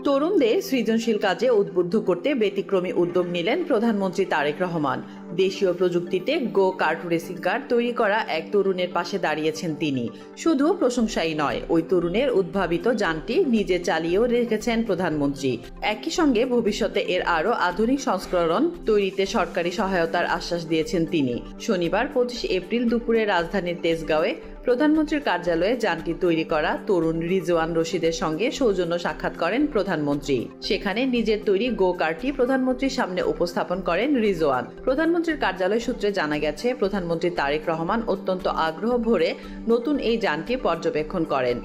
তরুণদের সৃজনশীল কাজে উদ্বুদ্ধ করতে ব্যতিক্রমী উদ্যোগ নিলেন প্রধানমন্ত্রী তারেক রহমান। দেশীয় প্রযুক্তিতে গো কার্ট রেসিং কার তৈরি করা এক তরুণের পাশে দাঁড়িয়েছেন তিনি। শুধু প্রশংসাই নয়, ওই তরুণের উদ্ভাবিত যানটি নিজে চালিয়েও রেখেছেন প্রধানমন্ত্রী। একই সঙ্গে ভবিষ্যতে এর আরও আধুনিক সংস্করণ তৈরিতে সরকারি সহায়তার আশ্বাস দিয়েছেন তিনি। শনিবার 25 এপ্রিল দুপুরে রাজধানীর তেজগাঁওয়ে প্রধানমন্ত্রীর কার্যালয়ে যানটি তৈরি করা তরুণ রিজওয়ান রশিদের সঙ্গে সৌজন্য সাক্ষাৎ করেন প্রধানমন্ত্রী। সেখানে নিজের তৈরি গো কারটি প্রধানমন্ত্রীর সামনে উপস্থাপন করেন রিজওয়ান। প্রধানমন্ত্রীর কার্যালয় সূত্রে জানা গেছে, প্রধানমন্ত্রী তারেক রহমান অত্যন্ত আগ্রহ ভরে নতুন এই যানটি পর্যবেক্ষণ করেন।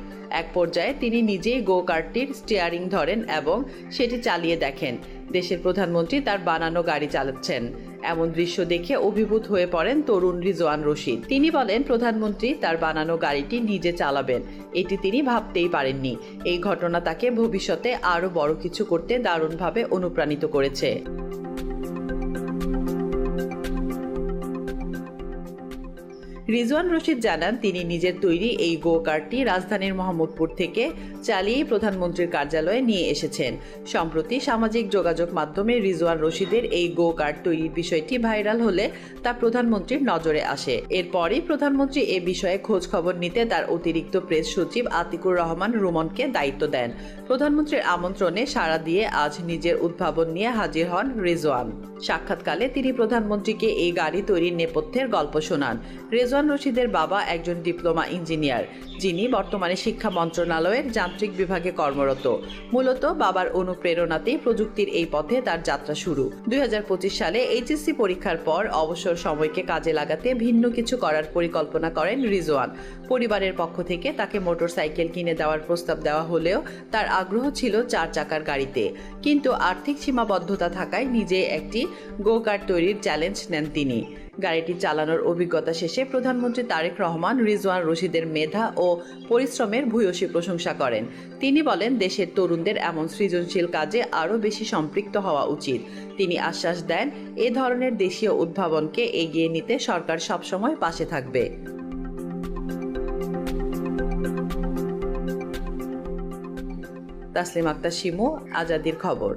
এক পর্যায়ে তিনি নিজেই গো কারটির স্টিয়ারিং ধরেন এবং সেটি চালিয়ে দেখেন। দেশের প্রধানমন্ত্রী তার বানানো গাড়ি চালাচ্ছেন। এমন দৃশ্য দেখে অভিভূত হয়ে পড়েন তরুণ রিজওয়ান রশিদ। তিনি বলেন, প্রধানমন্ত্রী তার বানানো গাড়িটি নিজে চালাবেন, এটি তিনি ভাবতেই পারেননি। এই ঘটনা তাকে ভবিষ্যতে আরও বড় কিছু করতে দারুণভাবে অনুপ্রাণিত করেছে। রিজওয়ান রশিদ জানান, তিনি নিজের তৈরি এই গো কারটি রাজধানীর মোহাম্মদপুর থেকে চালিয়ে প্রধানমন্ত্রীর কার্যালয়ে নিয়ে এসেছেন। সম্প্রতি সামাজিক যোগাযোগ মাধ্যমে রিজওয়ান রশিদের এই গো কার্ট তৈরির বিষয়টি ভাইরাল হলে তা প্রধানমন্ত্রীর নজরে আসে। এরপরই প্রধানমন্ত্রী এ বিষয়ে খোঁজ খবর নিতে তার অতিরিক্ত প্রেস সচিব আতিকুর রহমান রুমনকে দায়িত্ব দেন। প্রধানমন্ত্রীর আমন্ত্রণে সাড়া দিয়ে আজ নিজের উদ্ভাবন নিয়ে হাজির হন রিজওয়ান। সাক্ষাৎকালে তিনি প্রধানমন্ত্রীকে এই গাড়ি তৈরির নেপথ্যের গল্প শোনান। রিজওয়ান রশিদের বাবা একজন ডিপ্লোমা ইঞ্জিনিয়ার, যিনি বর্তমানে শিক্ষা মন্ত্রণালয়ের যান্ত্রিক বিভাগে কর্মরত। মূলত বাবার অনুপ্রেরণাতেই প্রযুক্তির এই পথে তার যাত্রা শুরু। 2025 সালে এইচএসসি পরীক্ষার পর অবসর সময়কে কাজে লাগাতে ভিন্ন কিছু করার পরিকল্পনা করেন রিজওয়ান। পরিবারের পক্ষ থেকে তাকে মোটরসাইকেল কিনে দেওয়ার প্রস্তাব দেওয়া হলেও তার আগ্রহ ছিল 4 চাকার গাড়িতে। কিন্তু আর্থিক সীমাবদ্ধতা থাকায় নিজে একটি গো কার্ট তৈরির চ্যালেঞ্জ নেন তিনি। গাড়িটি চালানোর অভিজ্ঞতা শেষে প্রধানমন্ত্রী তারেক রহমান রিজওয়ান রশিদের মেধা ও পরিশ্রমের ভূয়সী প্রশংসা করেন। তিনি বলেন, দেশের তরুণদের এমন সৃজনশীল কাজে আরও বেশি সম্পৃক্ত হওয়া উচিত। তিনি আশ্বাস দেন, এ ধরনের দেশীয় উদ্ভাবনকে এগিয়ে নিতে সরকার সবসময় পাশে থাকবে। তাসলিম আক্তার শিমু, আজাদির খবর।